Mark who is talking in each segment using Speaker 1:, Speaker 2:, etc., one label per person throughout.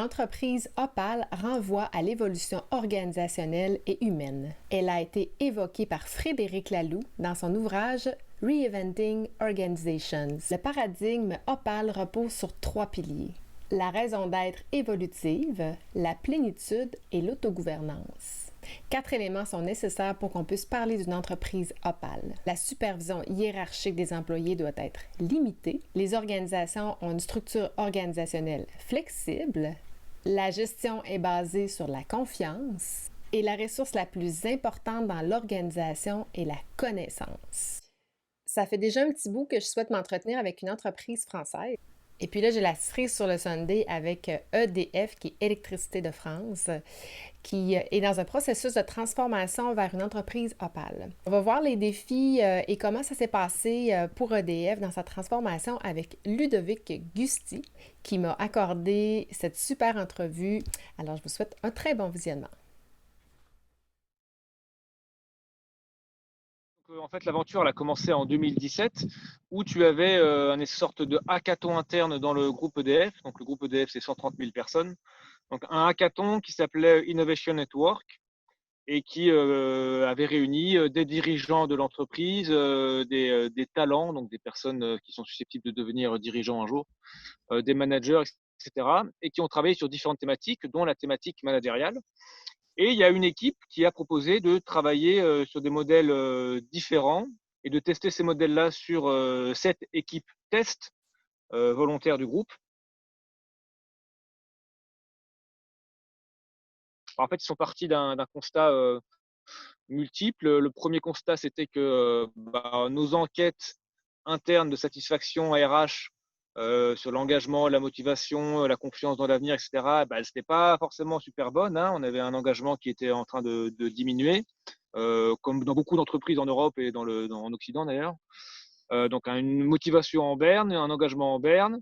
Speaker 1: L'entreprise Opal renvoie à l'évolution organisationnelle et humaine. Elle a été évoquée par Frédéric Laloux dans son ouvrage Reinventing Organizations. Le paradigme Opal repose sur 3 piliers: la raison d'être évolutive, la plénitude et l'autogouvernance. 4 éléments sont nécessaires pour qu'on puisse parler d'une entreprise Opal. La supervision hiérarchique des employés doit être limitée. Les organisations ont une structure organisationnelle flexible. La gestion est basée sur la confiance. Et la ressource la plus importante dans l'organisation est la connaissance. Ça fait déjà un petit bout que je souhaite m'entretenir avec une entreprise française. Et puis là, j'ai la cerise sur le sundae avec EDF, qui est Électricité de France, qui est dans un processus de transformation vers une entreprise Opal. On va voir les défis et comment ça s'est passé pour EDF dans sa transformation avec Ludovic Gusty, qui m'a accordé cette super entrevue. Alors, je vous souhaite un très bon visionnement.
Speaker 2: En fait, l'aventure elle a commencé en 2017 où tu avais une sorte de hackathon interne dans le groupe EDF. Donc, le groupe EDF, c'est 130 000 personnes. Donc, un hackathon qui s'appelait Innovation Network et qui avait réuni des dirigeants de l'entreprise, des talents, donc des personnes qui sont susceptibles de devenir dirigeants un jour, des managers, etc. Et qui ont travaillé sur différentes thématiques, dont la thématique managériale. Et il y a une équipe qui a proposé de travailler sur des modèles différents et de tester ces modèles-là sur 7 équipes test volontaires du groupe. En fait, ils sont partis d'un constat multiple. Le premier constat, c'était que nos enquêtes internes de satisfaction RH sur l'engagement, la motivation, la confiance dans l'avenir, etc., elles n'étaient pas forcément super bonnes. On avait un engagement qui était en train de diminuer, comme dans beaucoup d'entreprises en Europe et en Occident d'ailleurs. Donc une motivation en berne, un engagement en berne,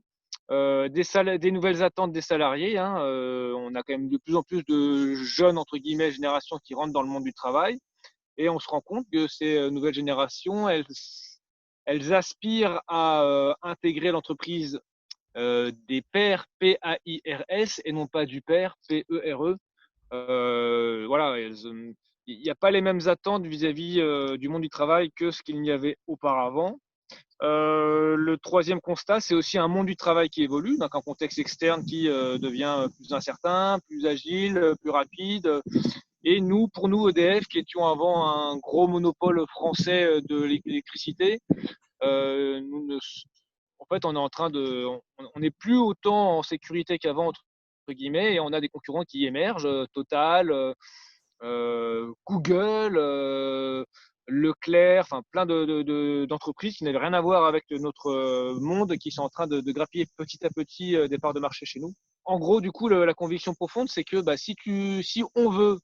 Speaker 2: des nouvelles attentes des salariés. On a quand même de plus en plus de jeunes, entre guillemets, générations qui rentrent dans le monde du travail. Et on se rend compte que ces nouvelles générations, elles aspirent à intégrer l'entreprise des pairs P-A-I-R-S et non pas du pair P-E-R-E. Voilà, il n'y a pas les mêmes attentes vis-à-vis du monde du travail que ce qu'il n'y avait auparavant. Le troisième constat, c'est aussi un monde du travail qui évolue, donc un contexte externe qui devient plus incertain, plus agile, plus rapide. Et nous, pour nous, EDF, qui étions avant un gros monopole français de l'électricité, en fait, on n'est plus autant en sécurité qu'avant, entre guillemets, et on a des concurrents qui émergent, Total, Google, Leclerc, enfin plein d'entreprises qui n'avaient rien à voir avec notre monde, qui sont en train de grappiller petit à petit des parts de marché chez nous. En gros, du coup, la conviction profonde, c'est que si on veut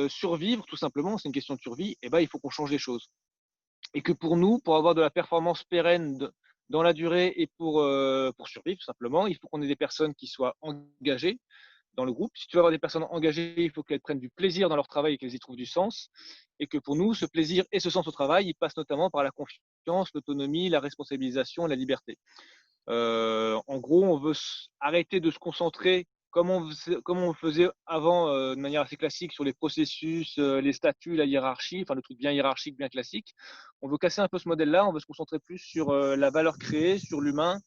Speaker 2: survivre, tout simplement, c'est une question de survie, et il faut qu'on change les choses. Et que pour nous, pour avoir de la performance pérenne dans la durée et pour survivre, tout simplement, il faut qu'on ait des personnes qui soient engagées dans le groupe. Si tu veux avoir des personnes engagées, il faut qu'elles prennent du plaisir dans leur travail et qu'elles y trouvent du sens. Et que pour nous, ce plaisir et ce sens au travail, il passe notamment par la confiance, l'autonomie, la responsabilisation, la liberté. En gros, on veut arrêter de se concentrer comme on le faisait avant de manière assez classique sur les processus, les statuts, la hiérarchie, enfin le truc bien hiérarchique, bien classique. On veut casser un peu ce modèle-là, on veut se concentrer plus sur la valeur créée, sur l'humain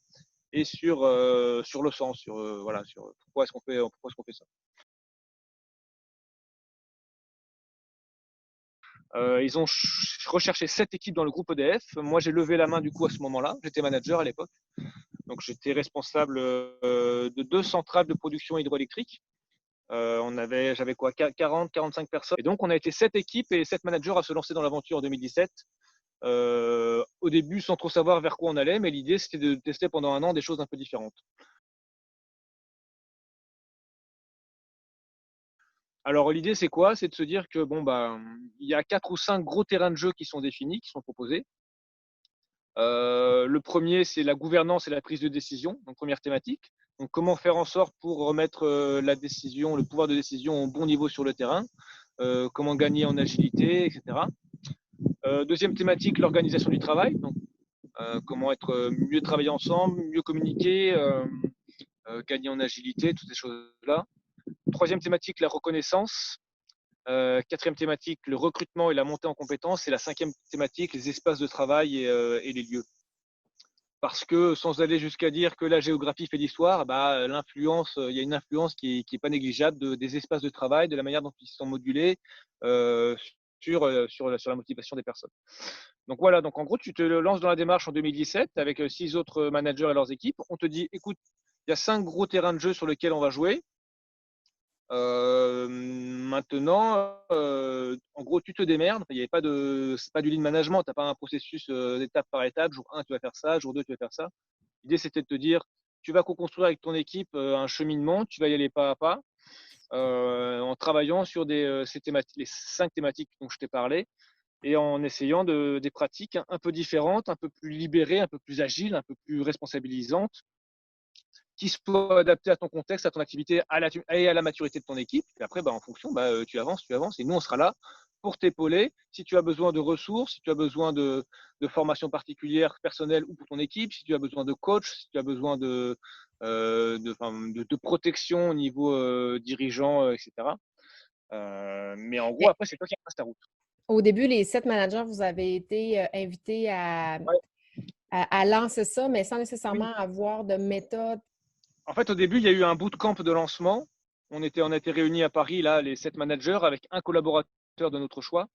Speaker 2: et sur le sens, sur pourquoi est-ce qu'on fait ça. Ils ont recherché 7 équipes dans le groupe EDF. Moi, j'ai levé la main du coup à ce moment-là. J'étais manager à l'époque. Donc, j'étais responsable de 2 centrales de production hydroélectrique. J'avais quoi, 40, 45 personnes. Et donc, on a été 7 équipes et 7 managers à se lancer dans l'aventure en 2017. Au début, sans trop savoir vers quoi on allait, mais l'idée, c'était de tester pendant un an des choses un peu différentes. Alors, l'idée, c'est quoi? C'est de se dire que il y a 4 ou 5 gros terrains de jeu qui sont définis, qui sont proposés. Le premier, c'est la gouvernance et la prise de décision, donc première thématique. Donc, comment faire en sorte pour remettre la décision, le pouvoir de décision au bon niveau sur le terrain, comment gagner en agilité, etc. Deuxième thématique, l'organisation du travail. Donc, comment être mieux travailler ensemble, mieux communiquer, gagner en agilité, toutes ces choses-là. Troisième thématique, la reconnaissance. Quatrième thématique, le recrutement et la montée en compétences. Et la cinquième thématique, les espaces de travail et les lieux. Parce que sans aller jusqu'à dire que la géographie fait l'histoire, l'influence, il y a une influence qui est pas négligeable des espaces de travail, de la manière dont ils sont modulés euh, sur la motivation des personnes. Donc voilà, donc en gros, tu te lances dans la démarche en 2017 avec 6 autres managers et leurs équipes. On te dit, écoute, il y a 5 gros terrains de jeu sur lesquels on va jouer. Maintenant, en gros, tu te démerdes. Il y avait pas de, c'est pas du lean management. T'as pas un processus d'étape par étape. Jour 1, tu vas faire ça. Jour 2, tu vas faire ça. L'idée, c'était de te dire, tu vas co-construire avec ton équipe un cheminement. Tu vas y aller pas à pas en travaillant sur ces thématiques, les 5 thématiques dont je t'ai parlé et en essayant des pratiques un peu différentes, un peu plus libérées, un peu plus agiles, un peu plus responsabilisantes qui soit adapté à ton contexte, à ton activité et à la maturité de ton équipe. Et après, en fonction, tu avances. Et nous, on sera là pour t'épauler. Si tu as besoin de ressources, si tu as besoin de formation particulière, personnelle ou pour ton équipe, si tu as besoin de coach, si tu as besoin de protection au niveau dirigeant, etc. Mais en gros,
Speaker 1: Mais
Speaker 2: après, c'est toi qui passes ta route.
Speaker 1: au début, les 7 managers, vous avez été invités
Speaker 2: Ouais.
Speaker 1: à lancer ça, mais sans
Speaker 2: Oui.
Speaker 1: nécessairement avoir de méthode.
Speaker 2: En fait, au début, il y a eu un bootcamp de lancement. On a été réunis à Paris, là, les 7 managers, avec un collaborateur de notre choix.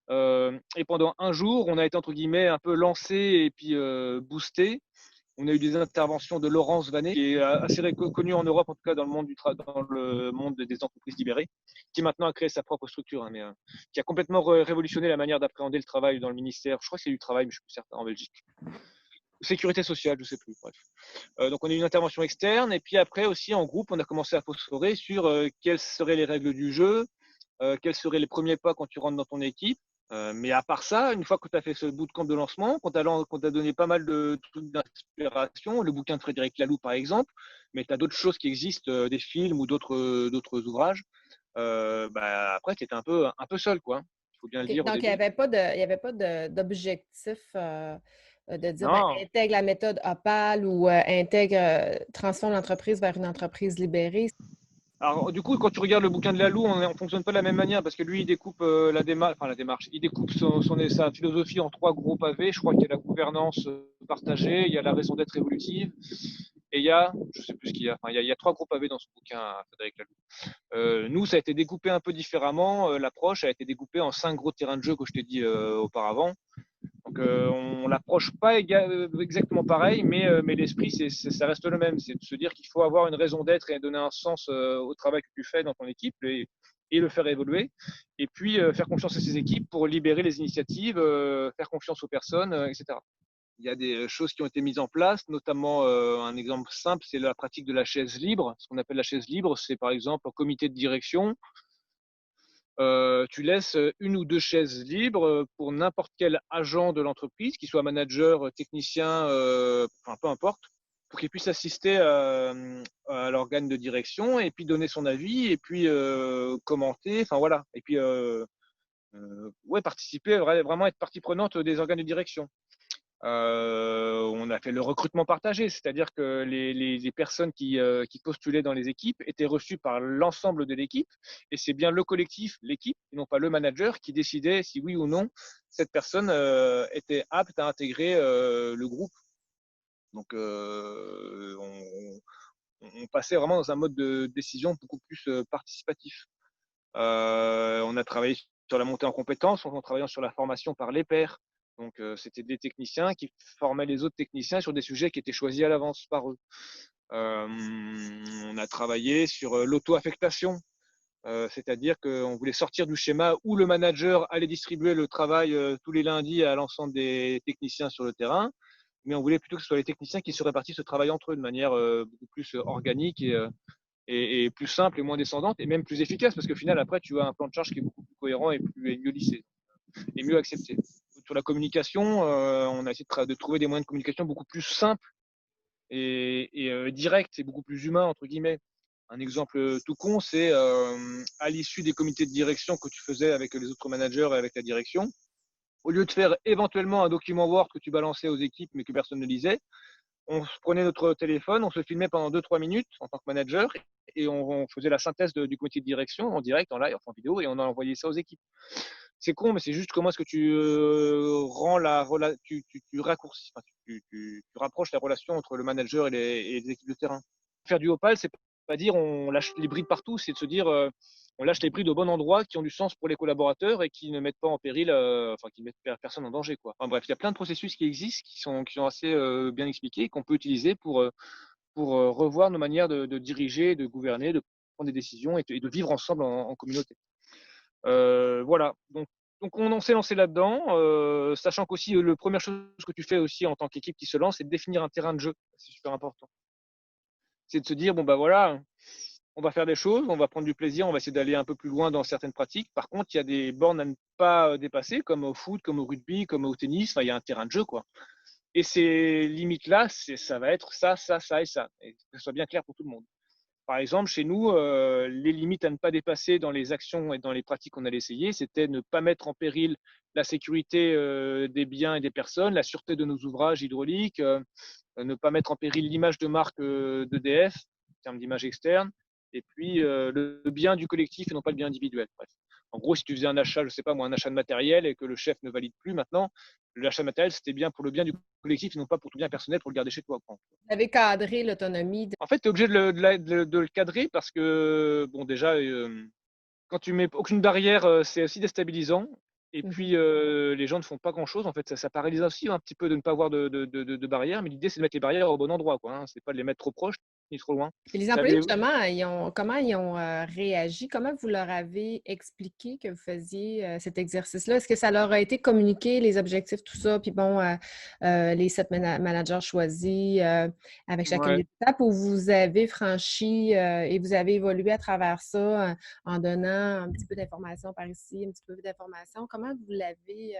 Speaker 2: Et pendant un jour, on a été entre guillemets un peu lancé et puis boosté. On a eu des interventions de Laurence Vanet, qui est assez connue en Europe, en tout cas dans le monde dans le monde des entreprises libérées, qui maintenant a créé sa propre structure, hein, mais qui a complètement révolutionné la manière d'appréhender le travail dans le ministère. Je crois que c'est du travail, mais je suis plus certain en Belgique. Sécurité sociale, je sais plus. Bref. Donc on a eu une intervention externe et puis après aussi en groupe, on a commencé à phosphorer sur quelles seraient les règles du jeu, quels seraient les premiers pas quand tu rentres dans ton équipe. Mais à part ça, une fois que tu as fait ce bootcamp de lancement, qu'on t'a donné pas mal de trucs d'inspiration, le bouquin de Frédéric Laloux par exemple, mais tu as d'autres choses qui existent, des films ou d'autres ouvrages, après tu étais un peu seul, quoi. Il faut bien le
Speaker 1: OK.
Speaker 2: dire au
Speaker 1: Donc, il n'y
Speaker 2: début.
Speaker 1: avait pas d'objectif de dire ben,
Speaker 2: Non,
Speaker 1: intègre la méthode Opal ou transforme l'entreprise vers une entreprise libérée.
Speaker 2: alors, du coup, quand tu regardes le bouquin de Lalou, on ne fonctionne pas de la même manière parce que lui, il découpe la démarche, il découpe sa philosophie en 3 gros pavés. Je crois qu'il y a la gouvernance partagée, il y a la raison d'être évolutive et il y a, je sais plus ce qu'il y a, enfin, il y a 3 gros pavés dans ce bouquin, Frédéric Laloux. Nous, ça a été découpé un peu différemment. L'approche a été découpée en 5 gros terrains de jeu que je t'ai dit auparavant. Donc, on l'approche pas exactement pareil, mais l'esprit, ça reste le même. C'est de se dire qu'il faut avoir une raison d'être et donner un sens au travail que tu fais dans ton équipe et le faire évoluer. Et puis, faire confiance à ses équipes pour libérer les initiatives, faire confiance aux personnes, etc. Il y a des choses qui ont été mises en place, notamment un exemple simple, c'est la pratique de la chaise libre. Ce qu'on appelle la chaise libre, c'est par exemple en comité de direction, tu laisses une ou deux chaises libres pour n'importe quel agent de l'entreprise, qu'il soit manager, technicien, enfin, peu importe, pour qu'il puisse assister à l'organe de direction et puis donner son avis et puis commenter, enfin voilà, et puis ouais, participer, vraiment être partie prenante des organes de direction. On a fait le recrutement partagé, c'est-à-dire que les personnes qui postulaient dans les équipes étaient reçues par l'ensemble de l'équipe, et c'est bien le collectif, l'équipe, et non pas le manager, qui décidait si oui ou non cette personne était apte à intégrer le groupe. Donc on passait vraiment dans un mode de décision beaucoup plus participatif. On a travaillé sur la montée en compétences en travaillant sur la formation par les pairs. Donc, c'était des techniciens qui formaient les autres techniciens sur des sujets qui étaient choisis à l'avance par eux. On a travaillé sur l'auto-affectation, c'est-à-dire qu'on voulait sortir du schéma où le manager allait distribuer le travail tous les lundis à l'ensemble des techniciens sur le terrain, mais on voulait plutôt que ce soit les techniciens qui se répartissent ce travail entre eux de manière beaucoup plus organique et plus simple et moins descendante et même plus efficace parce qu'au final, après, tu as un plan de charge qui est beaucoup plus cohérent et mieux lissé et mieux accepté. Sur la communication, on a essayé de trouver des moyens de communication beaucoup plus simples et directs et beaucoup plus humains, entre guillemets. Un exemple tout con, c'est à l'issue des comités de direction que tu faisais avec les autres managers et avec la direction, au lieu de faire éventuellement un document Word que tu balançais aux équipes mais que personne ne lisait, on prenait notre téléphone, on se filmait pendant 2-3 minutes en tant que manager et on faisait la synthèse du comité de direction en direct, en live, en vidéo, et on a envoyé ça aux équipes. C'est con, mais c'est juste comment est-ce que tu rends tu raccourcis, enfin, tu rapproches la relation entre le manager et les équipes de terrain. Faire du Opal, c'est pas dire on lâche les brides partout, c'est de se dire on lâche les brides au bon endroit qui ont du sens pour les collaborateurs et qui ne mettent pas en péril, enfin qui ne mettent personne en danger, quoi. Enfin, bref, il y a plein de processus qui existent, qui sont assez bien expliqués, qu'on peut utiliser pour revoir nos manières de diriger, de gouverner, de prendre des décisions et de vivre ensemble en communauté. Voilà, donc on s'est lancé là-dedans, sachant qu'aussi la première chose que tu fais aussi en tant qu'équipe qui se lance, c'est de définir un terrain de jeu. C'est super important. C'est de se dire, bon bah voilà, on va faire des choses, on va prendre du plaisir, on va essayer d'aller un peu plus loin dans certaines pratiques. Par contre, il y a des bornes à ne pas dépasser, comme au foot, comme au rugby, comme au tennis. Enfin, il y a un terrain de jeu, quoi. Et ces limites-là, ça va être ça, ça, ça et ça. Et que ce soit bien clair pour tout le monde. Par exemple, chez nous, les limites à ne pas dépasser dans les actions et dans les pratiques qu'on allait essayer, c'était ne pas mettre en péril la sécurité des biens et des personnes, la sûreté de nos ouvrages hydrauliques, ne pas mettre en péril l'image de marque d'EDF, en termes d'image externe, et puis le bien du collectif et non pas le bien individuel. Bref. En gros, si tu faisais un achat, je sais pas moi, un achat de matériel et que le chef ne valide plus maintenant, l'achat de matériel, c'était bien pour le bien du collectif et non pas pour ton bien personnel pour le garder chez toi.
Speaker 1: Vous avez cadré l'autonomie.
Speaker 2: En fait, tu es obligé de le cadrer parce que, bon, déjà, quand tu mets aucune barrière, c'est aussi déstabilisant. Et puis, les gens ne font pas grand-chose. En fait, ça paralyse aussi un petit peu de ne pas avoir de barrière. Mais l'idée, c'est de mettre les barrières au bon endroit, quoi, hein. C'est pas de les mettre trop proches ni trop loin.
Speaker 1: Et les employés,
Speaker 2: J'avais
Speaker 1: justement, comment ils ont réagi? Comment vous leur avez expliqué que vous faisiez cet exercice-là? Est-ce que ça leur a été communiqué, les objectifs, tout ça, puis bon, les 7 managers choisis avec chacune
Speaker 2: ouais.
Speaker 1: des étapes, ou vous avez franchi et vous avez évolué à travers ça en donnant un petit peu d'informations par ici, un petit peu d'informations? Comment vous l'avez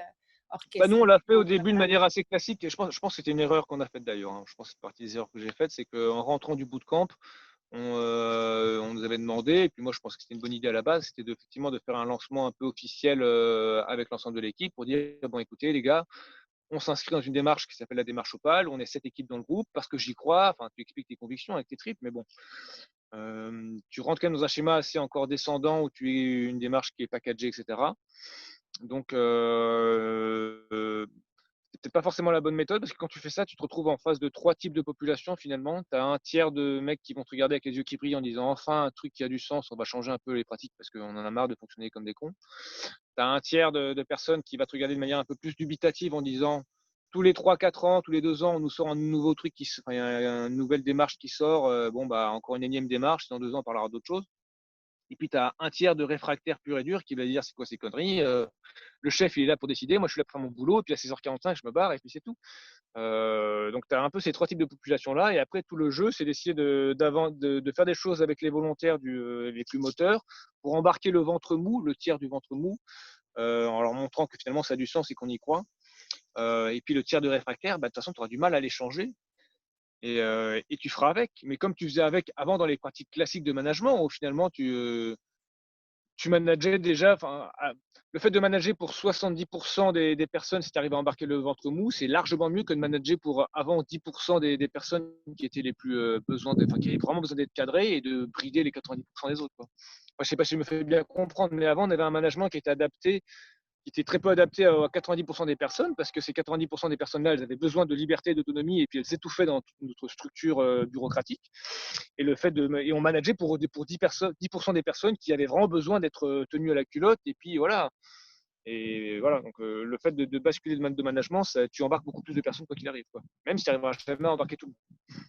Speaker 2: Bah, nous, on
Speaker 1: orchestré?
Speaker 2: l'a fait au début de manière assez classique. Et je pense que c'était une erreur qu'on a faite d'ailleurs, hein. Je pense que c'est partie des erreurs que j'ai faites. C'est qu'en rentrant du bootcamp, on nous avait demandé, et puis moi je pense que c'était une bonne idée à la base, c'était effectivement de faire un lancement un peu officiel avec l'ensemble de l'équipe pour dire, bon écoutez les gars, on s'inscrit dans une démarche qui s'appelle la démarche Opal, on est 7 équipes dans le groupe parce que j'y crois, enfin tu expliques tes convictions avec tes tripes, mais bon, tu rentres quand même dans un schéma assez encore descendant où tu es une démarche qui est packagée, etc. Donc, c'est peut-être pas forcément la bonne méthode parce que quand tu fais ça, tu te retrouves en face de 3 types de population finalement. Tu as un tiers de mecs qui vont te regarder avec les yeux qui brillent en disant enfin un truc qui a du sens, on va changer un peu les pratiques parce qu'on en a marre de fonctionner comme des cons. Tu as un tiers de personnes qui va te regarder de manière un peu plus dubitative en disant tous les 3-4 ans, tous les 2 ans, on nous sort un nouveau truc, enfin, il y a une nouvelle démarche qui sort. Bon, bah, encore une énième démarche, dans 2 ans, on parlera d'autre chose. Et puis, tu as un tiers de réfractaires purs et durs qui va dire c'est quoi ces conneries, le chef il est là pour décider, moi je suis là pour faire mon boulot, et puis à 16h45 je me barre et puis c'est tout. Donc tu as un peu ces 3 types de populations-là, et après tout le jeu c'est d'essayer de faire des choses avec les volontaires les plus moteurs pour embarquer le ventre mou, le tiers du ventre mou, en leur montrant que finalement ça a du sens et qu'on y croit. Et puis le tiers de réfractaires, bah, de toute façon tu auras du mal à les changer. Et tu feras avec. Mais comme tu faisais avec avant dans les pratiques classiques de management, où finalement tu manageais déjà, enfin, le fait de manager pour 70% des personnes, si tu arrives à embarquer le ventre mou, c'est largement mieux que de manager pour avant 10% des personnes qui étaient les plus enfin, qui avaient vraiment besoin d'être cadrées et de brider les 90% des autres, quoi. Moi, je sais pas si je me fais bien comprendre, mais avant, on avait un management qui était adapté, qui était très peu adapté à 90% des personnes, parce que ces 90% des personnes-là, elles avaient besoin de liberté, d'autonomie, et puis elles s'étouffaient dans toute notre structure bureaucratique. Et on manageait pour 10% des personnes qui avaient vraiment besoin d'être tenues à la culotte. Et puis voilà. Et voilà, donc le fait de basculer de management, tu embarques beaucoup plus de personnes quoi qu'il arrive, quoi. Même si tu n'arriveras jamais à embarquer tout le monde.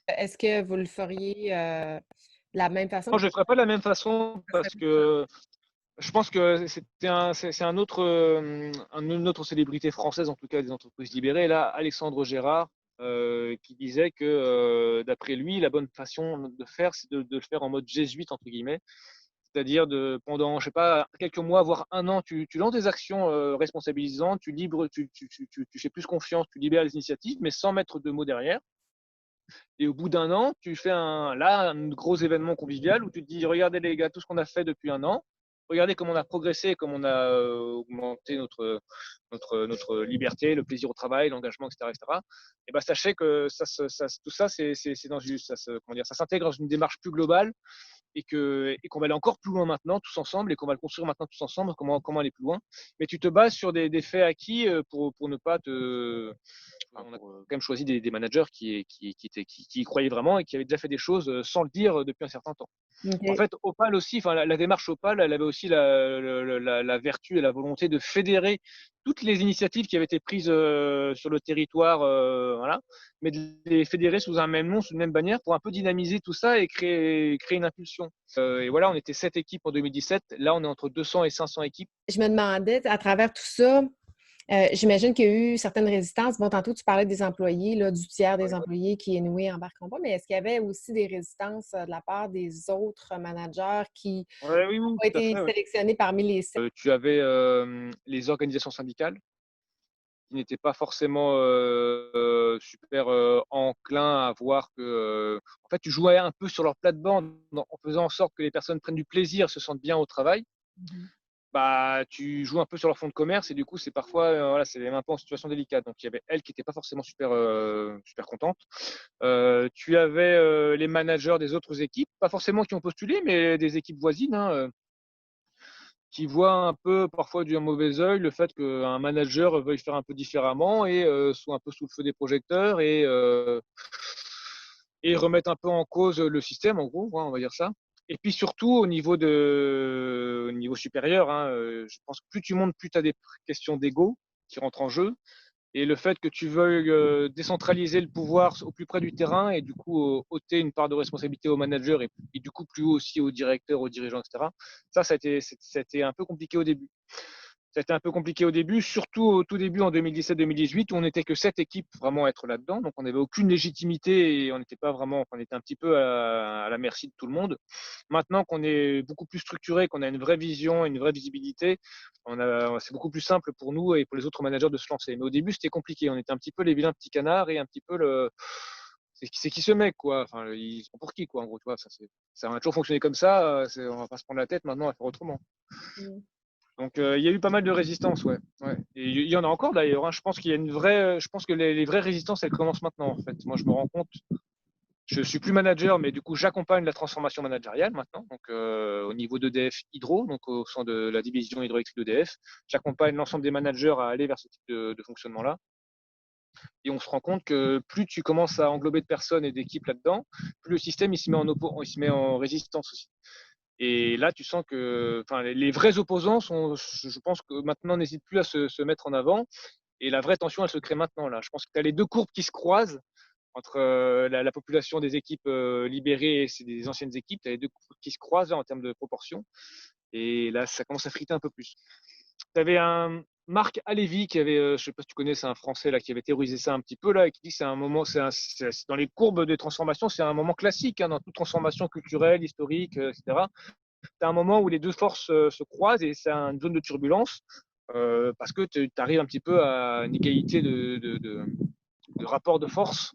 Speaker 1: Est-ce que vous le feriez de la même façon?
Speaker 2: Moi, je ne le ferai pas de la même façon parce que je pense que c'est une autre célébrité française, en tout cas des entreprises libérées, là, Alexandre Gérard, qui disait que d'après lui, la bonne façon de faire, c'est de le faire en mode jésuite, entre guillemets. C'est-à-dire pendant, je sais pas, quelques mois, voire un an, tu lances des actions responsabilisantes, tu fais plus confiance, tu libères les initiatives, mais sans mettre de mots derrière. Et au bout d'un an, tu fais un gros événement convivial où tu te dis, regardez les gars, tout ce qu'on a fait depuis un an. regardez comme on a progressé, comme on a augmenté notre liberté, le plaisir au travail, l'engagement, etc., etc. Et ben, sachez que tout ça, c'est comment dire, ça s'intègre dans une démarche plus globale et qu'on va aller encore plus loin maintenant, tous ensemble, et qu'on va le construire maintenant tous ensemble, comment aller plus loin. Mais tu te bases sur des faits acquis pour ne pas te. Enfin, on a quand même choisi des managers qui y croyaient vraiment et qui avaient déjà fait des choses sans le dire depuis un certain temps. En
Speaker 1: OK.
Speaker 2: fait, Opal aussi, enfin, la démarche Opal, elle avait aussi la vertu et la volonté de fédérer toutes les initiatives qui avaient été prises sur le territoire, voilà, mais de les fédérer sous un même nom, sous une même bannière, pour un peu dynamiser tout ça et créer une impulsion. Et voilà, on était 7 équipes en 2017. Là, on est entre 200 et 500 équipes.
Speaker 1: Je me demandais, à travers tout ça, j'imagine qu'il y a eu certaines résistances. Bon, tantôt, tu parlais des employés, là, du tiers des employés qui, anyway, embarqueront pas, mais est-ce qu'il y avait aussi des résistances de la part des autres managers qui
Speaker 2: Ouais, oui,
Speaker 1: n'ont
Speaker 2: oui,
Speaker 1: pas
Speaker 2: tout à
Speaker 1: été
Speaker 2: fait. Ouais.
Speaker 1: sélectionnés parmi les sept?
Speaker 2: Tu avais les organisations syndicales qui n'étaient pas forcément super enclins à voir que. En fait, tu jouais un peu sur leur plate-bande en faisant en sorte que les personnes prennent du plaisir, se sentent bien au travail.
Speaker 1: Mhm.
Speaker 2: Bah, tu joues un peu sur leur fonds de commerce et du coup, c'est parfois, voilà, c'est un peu en situation délicate. Donc, il y avait elles qui n'étaient pas forcément super contentes. Tu avais les managers des autres équipes, pas forcément qui ont postulé, mais des équipes voisines, hein, qui voient un peu parfois du mauvais œil le fait qu'un manager veuille faire un peu différemment et soit un peu sous le feu des projecteurs et remettre un peu en cause le système, en gros, ouais, on va dire ça. Et puis surtout au niveau supérieur, hein, je pense que plus tu montes, plus tu as des questions d'ego qui rentrent en jeu. Et le fait que tu veuilles décentraliser le pouvoir au plus près du terrain et du coup ôter une part de responsabilité aux managers et du coup plus haut aussi aux directeurs, aux dirigeants, etc. Ça a été un peu compliqué au début. Ça a été un peu compliqué au début, surtout au tout début en 2017-2018 où on n'était que 7 équipes vraiment à être là-dedans. Donc on n'avait aucune légitimité et on n'était pas vraiment, on était un petit peu à la merci de tout le monde. Maintenant qu'on est beaucoup plus structuré, qu'on a une vraie vision, une vraie visibilité, c'est beaucoup plus simple pour nous et pour les autres managers de se lancer. Mais au début, c'était compliqué. On était un petit peu les vilains petits canards et un petit peu c'est qui ce mec, quoi. Enfin, ils sont pour qui, quoi, en gros, tu vois. Ça a toujours fonctionné comme ça. On va pas se prendre la tête maintenant à faire autrement.
Speaker 1: Mm.
Speaker 2: Donc, il y a eu pas mal de résistance, ouais. Ouais. Et il y en a encore d'ailleurs, hein. Je pense qu'il y a une vraie, je pense que les vraies résistances, elles commencent maintenant, en fait. Moi, je me rends compte. Je suis plus manager, mais du coup, j'accompagne la transformation managériale maintenant. Donc, au niveau d'EDF Hydro, donc au sein de la division hydroélectrique d'EDF, j'accompagne l'ensemble des managers à aller vers ce type de fonctionnement-là. Et on se rend compte que plus tu commences à englober de personnes et d'équipes là-dedans, plus le système il se met en résistance aussi. Et là, tu sens que enfin, les vrais opposants sont, je pense que maintenant, n'hésitent plus à se mettre en avant. Et la vraie tension, elle se crée maintenant. Là. Je pense que tu as les deux courbes qui se croisent entre la population des équipes libérées et des anciennes équipes. Tu as les deux courbes qui se croisent là, en termes de proportion. Et là, ça commence à friter un peu plus. Tu avais un Marc Alévi qui avait, je sais pas si tu connais, c'est un Français là qui avait théorisé ça un petit peu là et qui dit que c'est un moment, c'est dans les courbes de transformation, c'est un moment classique hein, dans toute transformation culturelle, historique, etc. C'est un moment où les deux forces se croisent et c'est une zone de turbulence parce que tu arrives un petit peu à une égalité de rapport de force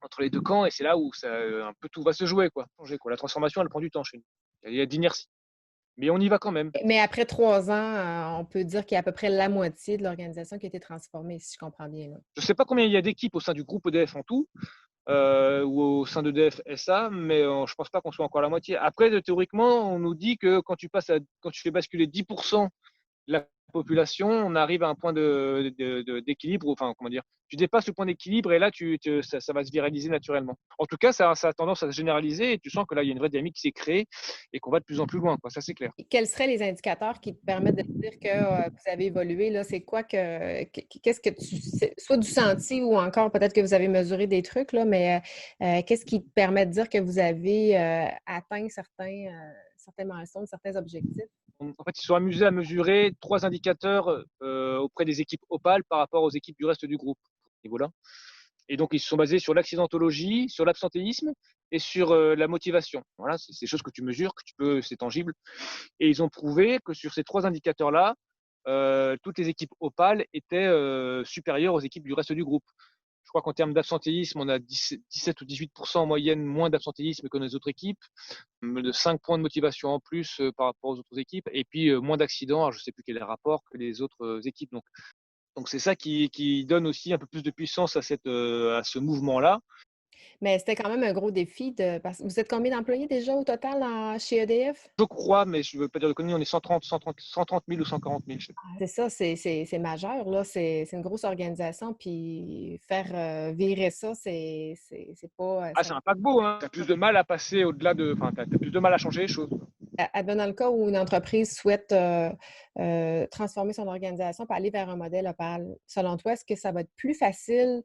Speaker 2: entre les deux camps et c'est là où ça, un peu tout va se jouer quoi. La transformation elle prend du temps chez nous. Il y a d'inertie. Mais on y va quand même.
Speaker 1: Mais après 3 ans, on peut dire qu'il y a à peu près la moitié de l'organisation qui a été transformée, si je comprends bien, là.
Speaker 2: Je ne sais pas combien il y a d'équipes au sein du groupe EDF en tout, ou au sein d'EDF SA, mais je ne pense pas qu'on soit encore à la moitié. Après, théoriquement, on nous dit que quand tu fais basculer 10% la population, on arrive à un point d'équilibre, enfin, comment dire, tu dépasses le point d'équilibre et là, ça va se viraliser naturellement. En tout cas, ça a tendance à se généraliser et tu sens que là, il y a une vraie dynamique qui s'est créée et qu'on va de plus en plus loin, quoi. Ça, c'est clair.
Speaker 1: Quels seraient les indicateurs qui te permettent de dire que vous avez évolué, là? C'est quoi qu'est-ce que soit du senti ou encore peut-être que vous avez mesuré des trucs, là, mais qu'est-ce qui te permet de dire que vous avez atteint certains milestones, certains objectifs?
Speaker 2: En fait, ils se sont amusés à mesurer 3 indicateurs auprès des équipes Opal par rapport aux équipes du reste du groupe, à ce niveau-là. Et donc, ils se sont basés sur l'accidentologie, sur l'absentéisme et sur la motivation. Voilà, c'est des choses que tu mesures, c'est tangible. Et ils ont prouvé que sur ces 3 indicateurs-là, toutes les équipes Opal étaient supérieures aux équipes du reste du groupe. Je crois qu'en termes d'absentéisme, on a 17 ou 18% en moyenne moins d'absentéisme que les autres équipes, de 5 points de motivation en plus par rapport aux autres équipes, et puis moins d'accidents. Alors, je ne sais plus quel est le rapport que les autres équipes. Donc c'est ça qui donne aussi un peu plus de puissance à ce mouvement-là.
Speaker 1: Mais c'était quand même un gros défi parce vous êtes combien d'employés déjà au total chez EDF?
Speaker 2: Je crois, mais je ne veux pas dire de conneries, on est 130 000 ou 140 000. Je sais pas.
Speaker 1: C'est ça, c'est majeur, là. C'est une grosse organisation, puis faire virer ça, c'est pas.
Speaker 2: Ah, c'est un paquebot, hein. Tu as plus de mal à passer au-delà de. Enfin, tu as plus de mal à changer les choses.
Speaker 1: Dans le cas où une entreprise souhaite transformer son organisation pour aller vers un modèle Opal, selon toi, est-ce que ça va être plus facile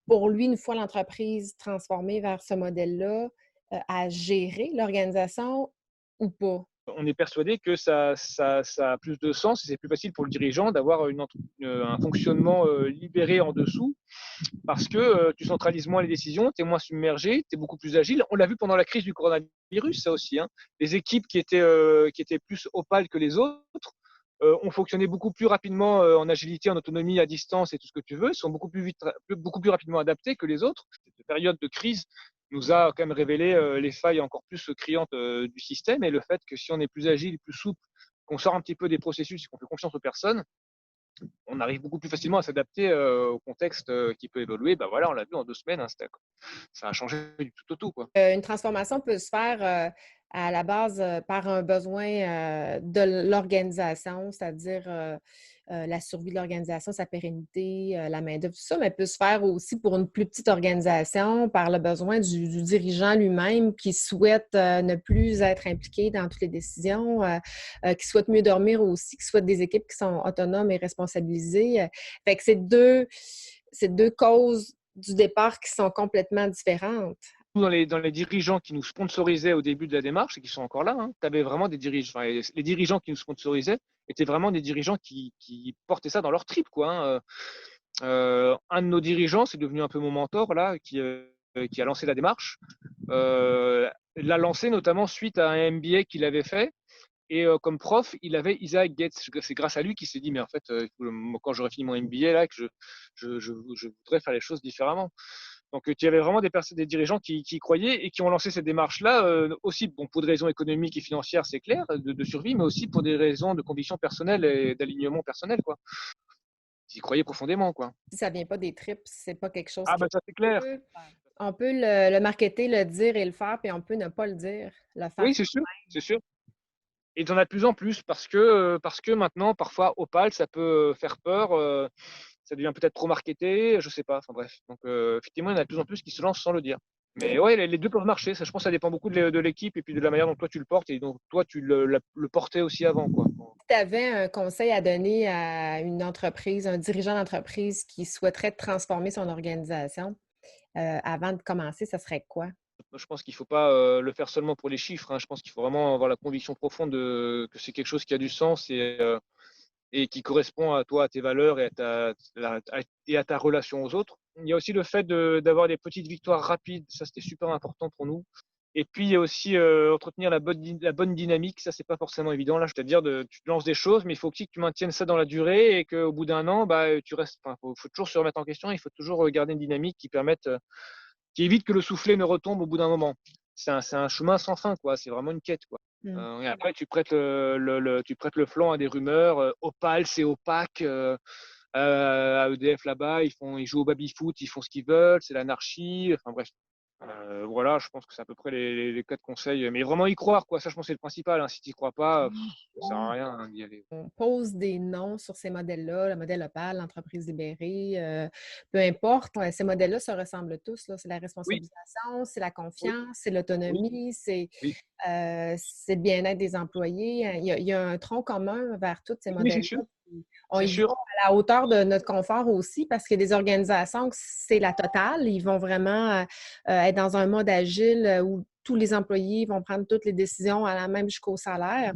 Speaker 1: pour lui, une fois l'entreprise transformée vers ce modèle-là, à gérer l'organisation ou pas?
Speaker 2: On est persuadé que ça a plus de sens et c'est plus facile pour le dirigeant d'avoir un fonctionnement libéré en dessous parce que tu centralises moins les décisions, tu es moins submergé, tu es beaucoup plus agile. On l'a vu pendant la crise du coronavirus, ça aussi, hein. Les équipes qui étaient plus opales que les autres ont fonctionné beaucoup plus rapidement en agilité, en autonomie, à distance et tout ce que tu veux, sont beaucoup plus rapidement adaptés que les autres. Cette période de crise nous a quand même révélé les failles encore plus criantes du système et le fait que si on est plus agile, plus souple, qu'on sort un petit peu des processus et qu'on fait confiance aux personnes, on arrive beaucoup plus facilement à s'adapter au contexte qui peut évoluer. Ben voilà, on l'a vu en 2 semaines, hein, ça a changé du tout au tout, quoi.
Speaker 1: Une transformation peut se faire à la base par un besoin de l'organisation, c'est-à-dire la survie de l'organisation, sa pérennité, la main-d'œuvre, tout ça, mais peut se faire aussi pour une plus petite organisation par le besoin du dirigeant lui-même qui souhaite ne plus être impliqué dans toutes les décisions, qui souhaite mieux dormir aussi, qui souhaite des équipes qui sont autonomes et responsabilisées. Fait que c'est deux causes du départ qui sont complètement différentes.
Speaker 2: Dans les dirigeants qui nous sponsorisaient au début de la démarche et qui sont encore là, hein, tu avais vraiment des dirigeants. Enfin, les dirigeants qui nous sponsorisaient étaient vraiment des dirigeants qui portaient ça dans leur trip, quoi, hein. Un de nos dirigeants, c'est devenu un peu mon mentor là, qui a lancé la démarche. L'a lancé notamment suite à un MBA qu'il avait fait. Et comme prof, il avait Isaac Gates. C'est grâce à lui qu'il s'est dit, mais en fait, quand j'aurai fini mon MBA, là, que je voudrais faire les choses différemment. Donc, il y avait vraiment des dirigeants qui y croyaient et qui ont lancé cette démarche-là, aussi bon, pour des raisons économiques et financières, c'est clair, de survie, mais aussi pour des raisons de conviction personnelle et d'alignement personnel, quoi. Ils y croyaient profondément, quoi.
Speaker 1: Si ça vient pas des tripes, c'est pas quelque chose
Speaker 2: Ah,
Speaker 1: qui
Speaker 2: bah ça, c'est clair.
Speaker 1: on peut le marketer, le dire et le faire, puis on peut ne pas le dire, le faire.
Speaker 2: Oui, c'est sûr, c'est sûr. Et tu en as de plus en plus parce que maintenant, parfois, Opal, ça peut faire peur. Ça devient peut-être trop marketé, je sais pas. Enfin bref. Donc, effectivement, il y en a de plus en plus qui se lancent sans le dire. Mais ouais, les deux peuvent marcher. Ça, je pense que ça dépend beaucoup de l'équipe et puis de la manière dont toi tu le portes et dont toi tu le portais aussi avant, quoi.
Speaker 1: Si tu avais un conseil à donner à une entreprise, un dirigeant d'entreprise qui souhaiterait transformer son organisation, avant de commencer, ça serait quoi?
Speaker 2: Je pense qu'il ne faut pas le faire seulement pour les chiffres, hein. Je pense qu'il faut vraiment avoir la conviction profonde que c'est quelque chose qui a du sens et qui correspond à toi, à tes valeurs et à ta relation aux autres. Il y a aussi le fait d'avoir des petites victoires rapides, ça c'était super important pour nous. Et puis il y a aussi entretenir la bonne dynamique, ça c'est pas forcément évident là, c'est-à-dire tu te lances des choses, mais il faut aussi que tu maintiennes ça dans la durée et qu'au bout d'un an, bah, tu restes. Enfin, faut toujours se remettre en question, il faut toujours garder une dynamique qui évite que le soufflet ne retombe au bout d'un moment. C'est un chemin sans fin, quoi. C'est vraiment une quête, quoi.
Speaker 1: Mmh.
Speaker 2: Et après, tu prêtes tu prêtes le flanc à des rumeurs. Opal, c'est opaque. À EDF là-bas, ils jouent au baby-foot, ils font ce qu'ils veulent, c'est l'anarchie. Enfin bref. Voilà, je pense que c'est à peu près les cas de conseils. Mais vraiment y croire, quoi. Ça, je pense que c'est le principal, hein. Si tu n'y crois pas, ça sert à rien, hein, d'y aller.
Speaker 1: On pose des noms sur ces modèles-là, le modèle Opal, l'entreprise libérée, peu importe. Ces modèles-là se ressemblent tous, là. C'est la
Speaker 2: Oui,
Speaker 1: responsabilisation, c'est la
Speaker 2: oui,
Speaker 1: confiance, c'est
Speaker 2: oui,
Speaker 1: l'autonomie,
Speaker 2: oui.
Speaker 1: c'est le bien-être des employés. Il y a un tronc commun vers tous ces
Speaker 2: Oui, c'est sûr.
Speaker 1: modèles-là. Puis
Speaker 2: C'est
Speaker 1: ils vont
Speaker 2: sûr.
Speaker 1: à la hauteur de notre confort aussi, parce qu'il y a des organisations que c'est la totale. Ils vont vraiment être dans un mode agile où tous les employés vont prendre toutes les décisions à la même jusqu'au salaire.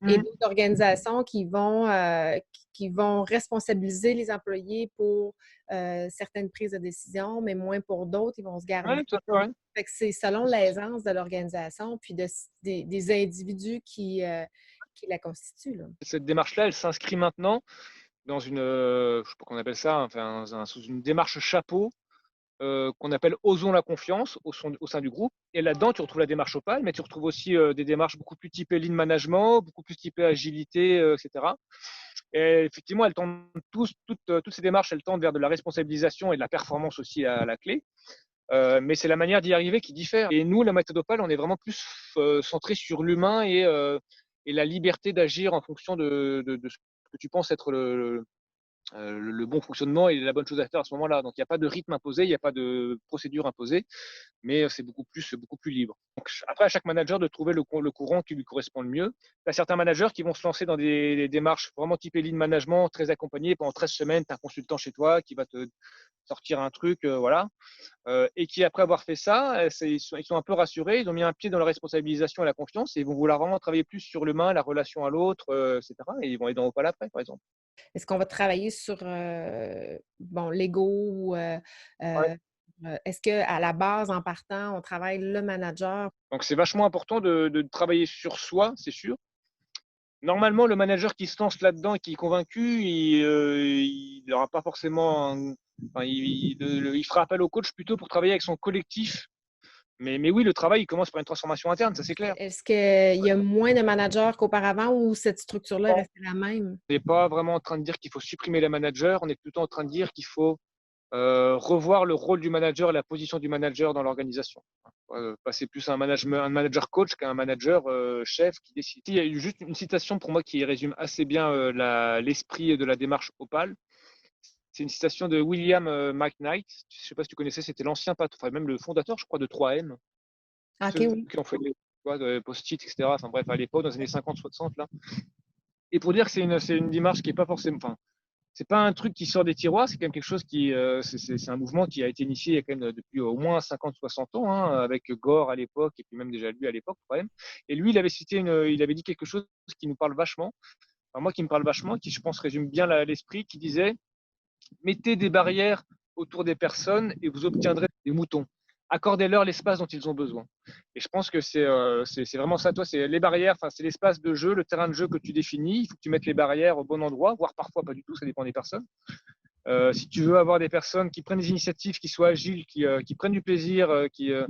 Speaker 1: Et
Speaker 2: Mhm.
Speaker 1: d'autres organisations qui vont responsabiliser les employés pour certaines prises de décision, mais moins pour d'autres. Ils vont se garder.
Speaker 2: Ouais, tout à fait, ouais.
Speaker 1: Fait que c'est selon l'aisance de l'organisation puis des individus qui la constituent, là.
Speaker 2: Cette démarche-là, elle s'inscrit maintenant dans je sais pas comment on appelle ça, enfin, sous une démarche chapeau qu'on appelle Osons la confiance au sein du groupe. Et là-dedans, tu retrouves la démarche Opal, mais tu retrouves aussi des démarches beaucoup plus typées lean management, beaucoup plus typées agilité, etc. Et effectivement, elles tendent toutes ces démarches, elles tendent vers de la responsabilisation et de la performance aussi à la clé. Mais c'est la manière d'y arriver qui diffère. Et nous, la méthode Opal, on est vraiment plus centré sur l'humain et la liberté d'agir en fonction de ce que tu penses être le bon fonctionnement et la bonne chose à faire à ce moment-là. Donc, il n'y a pas de rythme imposé, il n'y a pas de procédure imposée, mais c'est beaucoup plus libre. Donc, après, à chaque manager de trouver le courant qui lui correspond le mieux. Il y a certains managers qui vont se lancer dans des démarches vraiment typées lean management, très accompagnées. Pendant 13 semaines, tu as un consultant chez toi qui va te sortir un truc, voilà. Et qui, après avoir fait ça, ils sont un peu rassurés, ils ont mis un pied dans la responsabilisation et la confiance, et ils vont vouloir vraiment travailler plus sur l'humain, la relation à l'autre, etc. Et ils vont aller dans Opal après, par exemple.
Speaker 1: Est-ce qu'on va travailler sur, bon, l'ego ou,
Speaker 2: Ouais.
Speaker 1: est-ce qu'à la base, en partant, on travaille le manager?
Speaker 2: Donc c'est vachement important de travailler sur soi, c'est sûr. Normalement, le manager qui se lance là-dedans et qui est convaincu, il n'aura pas forcément enfin, il fera appel au coach plutôt pour travailler avec son collectif. Mais oui, le travail, il commence par une transformation interne, ça c'est clair.
Speaker 1: Est-ce qu'il y a moins de managers qu'auparavant ou cette structure-là est
Speaker 2: On
Speaker 1: restée la même?
Speaker 2: n'est pas vraiment en train de dire qu'il faut supprimer les managers, on est plutôt en train de dire qu'il faut revoir le rôle du manager et la position du manager dans l'organisation. Passer plus à un manager coach qu'à un manager chef qui décide. Il y a eu juste une citation pour moi qui résume assez bien l'esprit de la démarche Opal. C'est une citation de William McKnight. Je ne sais pas si tu connaissais, c'était l'ancien patron, enfin même le fondateur, je crois, de 3M.
Speaker 1: Ah, OK,
Speaker 2: Ceux
Speaker 1: oui.
Speaker 2: qui ont fait de post-it, etc. Enfin bref, à l'époque, dans les années 50-60, là. Et pour dire que c'est une démarche qui n'est pas forcément. Enfin, c'est pas un truc qui sort des tiroirs, c'est quand même quelque chose qui, c'est un mouvement qui a été initié il y a quand même depuis au moins 50-60 ans, hein, avec Gore à l'époque et puis même déjà lui à l'époque quand même. Et lui, il avait dit quelque chose qui nous parle vachement, enfin, moi qui me parle vachement, qui je pense résume bien l'esprit, qui disait mettez des barrières autour des personnes et vous obtiendrez des moutons. Accordez-leur l'espace dont ils ont besoin. Et je pense que c'est vraiment ça, toi, c'est les barrières, enfin, c'est l'espace de jeu, le terrain de jeu que tu définis. Il faut que tu mettes les barrières au bon endroit, voire parfois pas du tout, ça dépend des personnes. Si tu veux avoir des personnes qui prennent des initiatives, qui soient agiles, qui prennent du plaisir, si tu veux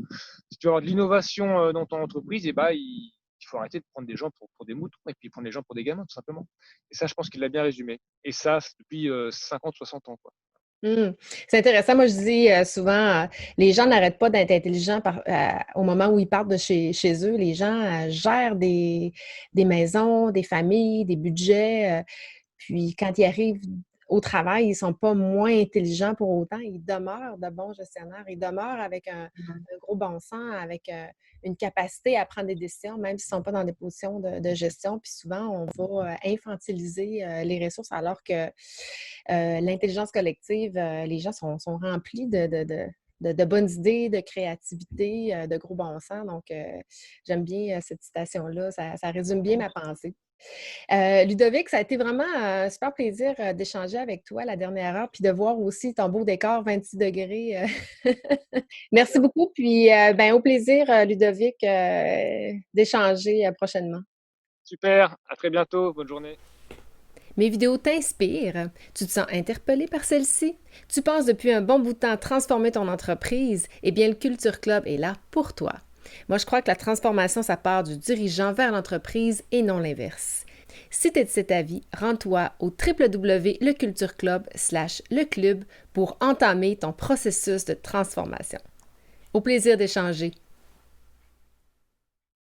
Speaker 2: avoir de l'innovation dans ton entreprise, et bah, il faut arrêter de prendre des gens pour des moutons et puis prendre les gens pour des gamins, tout simplement. Et ça, je pense qu'il l'a bien résumé. Et ça, c'est depuis 50, 60 ans, quoi.
Speaker 1: Mmh. C'est intéressant. Moi, je dis souvent, les gens n'arrêtent pas d'être intelligents au moment où ils partent de chez eux. Les gens gèrent des maisons, des familles, des budgets. Puis quand ils arrivent au travail, ils ne sont pas moins intelligents pour autant. Ils demeurent de bons gestionnaires. Ils demeurent avec un gros bon sens, avec une capacité à prendre des décisions, même s'ils ne sont pas dans des positions de gestion. Puis souvent, on va infantiliser les ressources alors que l'intelligence collective, les gens sont remplis de bonnes idées, de créativité, de gros bon sens. Donc, j'aime bien cette citation-là. Ça résume bien ma pensée. Ludovic, ça a été vraiment un super plaisir d'échanger avec toi la dernière heure, puis de voir aussi ton beau décor 26 degrés. Merci beaucoup, puis ben, au plaisir, Ludovic, d'échanger prochainement.
Speaker 2: Super, à très bientôt, bonne journée.
Speaker 1: Mes vidéos t'inspirent? Tu te sens interpellé par celle-ci? Tu penses depuis un bon bout de temps à transformer ton entreprise? Eh bien, le Culture Club est là pour toi. Moi, je crois que la transformation, ça part du dirigeant vers l'entreprise et non l'inverse. Si tu es de cet avis, rends-toi au www.lecultureclub.com/leclub pour entamer ton processus de transformation. Au plaisir d'échanger.